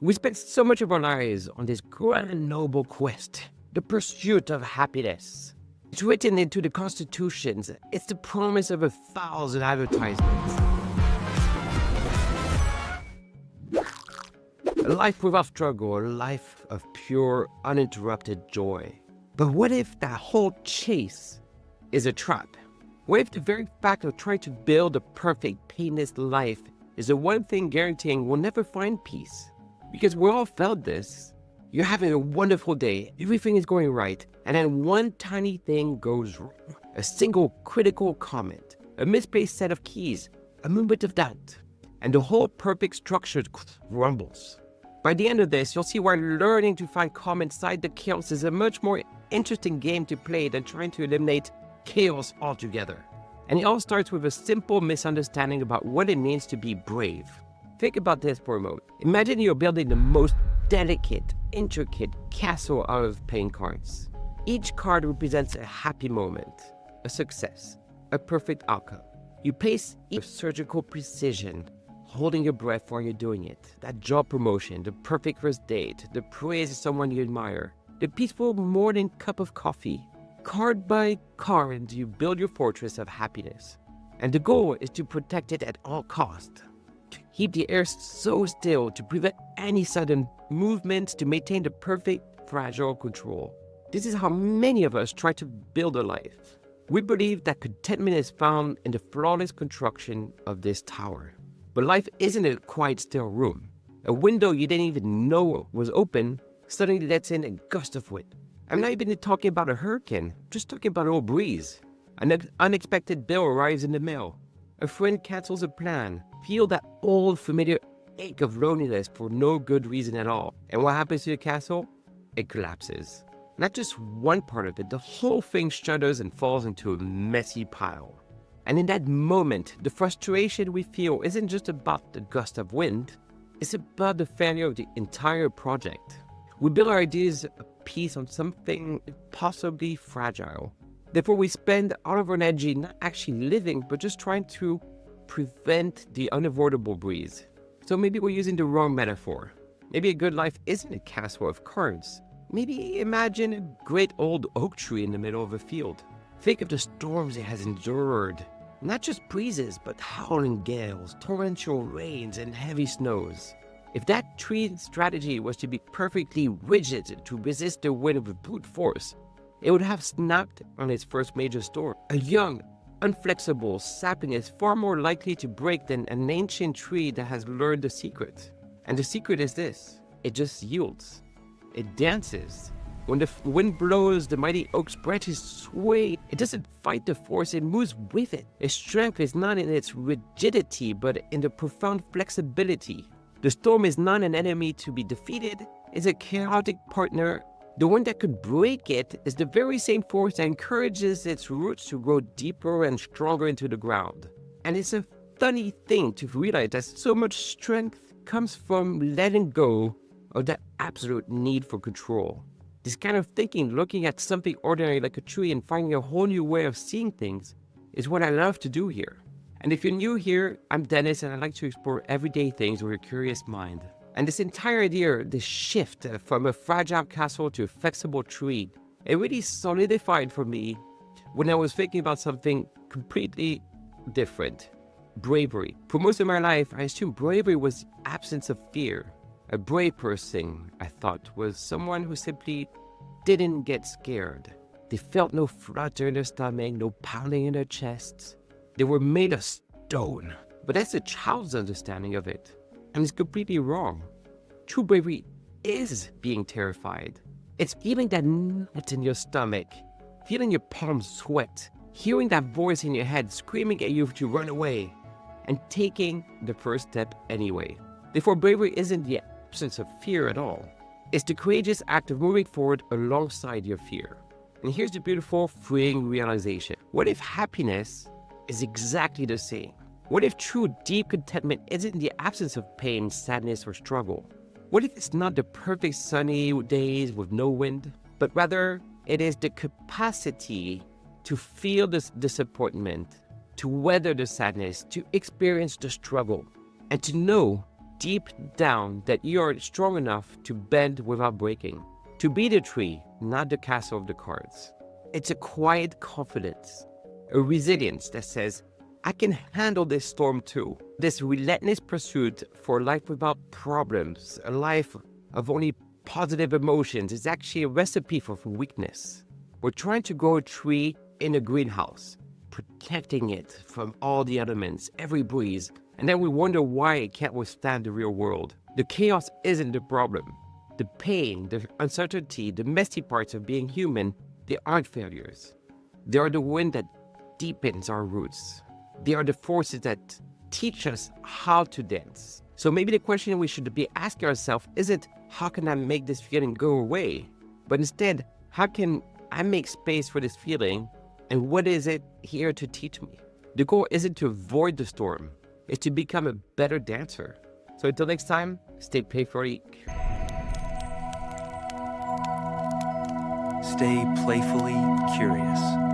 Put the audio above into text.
We spend so much of our lives on this grand noble quest, the pursuit of happiness. It's written into the constitutions. It's the promise of 1,000 advertisements. A life without struggle, a life of pure, uninterrupted joy. But what if that whole chase is a trap? What if the very fact of trying to build a perfect, painless life is the one thing guaranteeing we'll never find peace? Because we all felt this. You're having a wonderful day, everything is going right, and then one tiny thing goes wrong. A single critical comment, a misplaced set of keys, a moment of doubt, and the whole perfect structure crumbles. By the end of this, you'll see why learning to find calm inside the chaos is a much more interesting game to play than trying to eliminate chaos altogether. And it all starts with a simple misunderstanding about what it means to be brave. Think about this for a moment. Imagine you're building the most delicate, intricate castle out of playing cards. Each card represents a happy moment, a success, a perfect outcome. You place each with surgical precision, holding your breath while you're doing it. That job promotion, the perfect first date, the praise of someone you admire, the peaceful morning cup of coffee. Card by card, you build your fortress of happiness. And the goal is to protect it at all costs. Keep the air so still to prevent any sudden movements, to maintain the perfect, fragile control. This is how many of us try to build a life. We believe that contentment is found in the flawless construction of this tower. But life isn't a quiet, still room. A window you didn't even know was open suddenly lets in a gust of wind. I'm not even talking about a hurricane, just talking about an old breeze. An unexpected bill arrives in the mail. A friend cancels a plan. Feel that old familiar ache of loneliness for no good reason at all. And what happens to the castle? It collapses. Not just one part of it, the whole thing shudders and falls into a messy pile. And in that moment, the frustration we feel isn't just about the gust of wind, it's about the failure of the entire project. We build our ideas of peace on something possibly fragile. Therefore, we spend all of our energy not actually living, but just trying to prevent the unavoidable breeze. So maybe we're using the wrong metaphor. Maybe a good life isn't a castle of cards. Maybe imagine a great old oak tree in the middle of a field. Think of the storms it has endured. Not just breezes, but howling gales, torrential rains, and heavy snows. If that tree strategy was to be perfectly rigid to resist the wind of brute force, it would have snapped on its first major storm. A young, unflexible sapling is far more likely to break than an ancient tree that has learned the secret. And the secret is this: it just yields. It dances. When the wind blows, the mighty oak's branches sway. It doesn't fight the force, it moves with it. Its strength is not in its rigidity, but in the profound flexibility. The storm is not an enemy to be defeated, it's a chaotic partner. The one that could break it is the very same force that encourages its roots to grow deeper and stronger into the ground. And it's a funny thing to realize that so much strength comes from letting go of that absolute need for control. This kind of thinking, looking at something ordinary like a tree and finding a whole new way of seeing things, is what I love to do here. And if you're new here, I'm Dennis, and I like to explore everyday things with a curious mind. And this entire idea, this shift from a fragile castle to a flexible tree, it really solidified for me when I was thinking about something completely different. Bravery. For most of my life, I assumed bravery was the absence of fear. A brave person, I thought, was someone who simply didn't get scared. They felt no flutter in their stomach, no pounding in their chests. They were made of stone. But that's a child's understanding of it. And it's completely wrong. True bravery is being terrified. It's feeling that knot in your stomach, feeling your palms sweat, hearing that voice in your head screaming at you to run away, and taking the first step anyway. Therefore, bravery isn't the absence of fear at all. It's the courageous act of moving forward alongside your fear. And here's the beautiful, freeing realization. What if happiness is exactly the same? What if true, deep contentment isn't the absence of pain, sadness, or struggle? What if it's not the perfect sunny days with no wind, but rather it is the capacity to feel this disappointment, to weather the sadness, to experience the struggle, and to know deep down that you are strong enough to bend without breaking, to be the tree, not the castle of the cards. It's a quiet confidence, a resilience that says, I can handle this storm too. This relentless pursuit for a life without problems, a life of only positive emotions, is actually a recipe for weakness. We're trying to grow a tree in a greenhouse, protecting it from all the elements, every breeze, and then we wonder why it can't withstand the real world. The chaos isn't the problem. The pain, the uncertainty, the messy parts of being human, they aren't failures. They are the wind that deepens our roots. They are the forces that teach us how to dance. So maybe the question we should be asking ourselves isn't, how can I make this feeling go away? But instead, how can I make space for this feeling? And what is it here to teach me? The goal isn't to avoid the storm. It's to become a better dancer. So until next time, stay playfully. Stay playfully curious.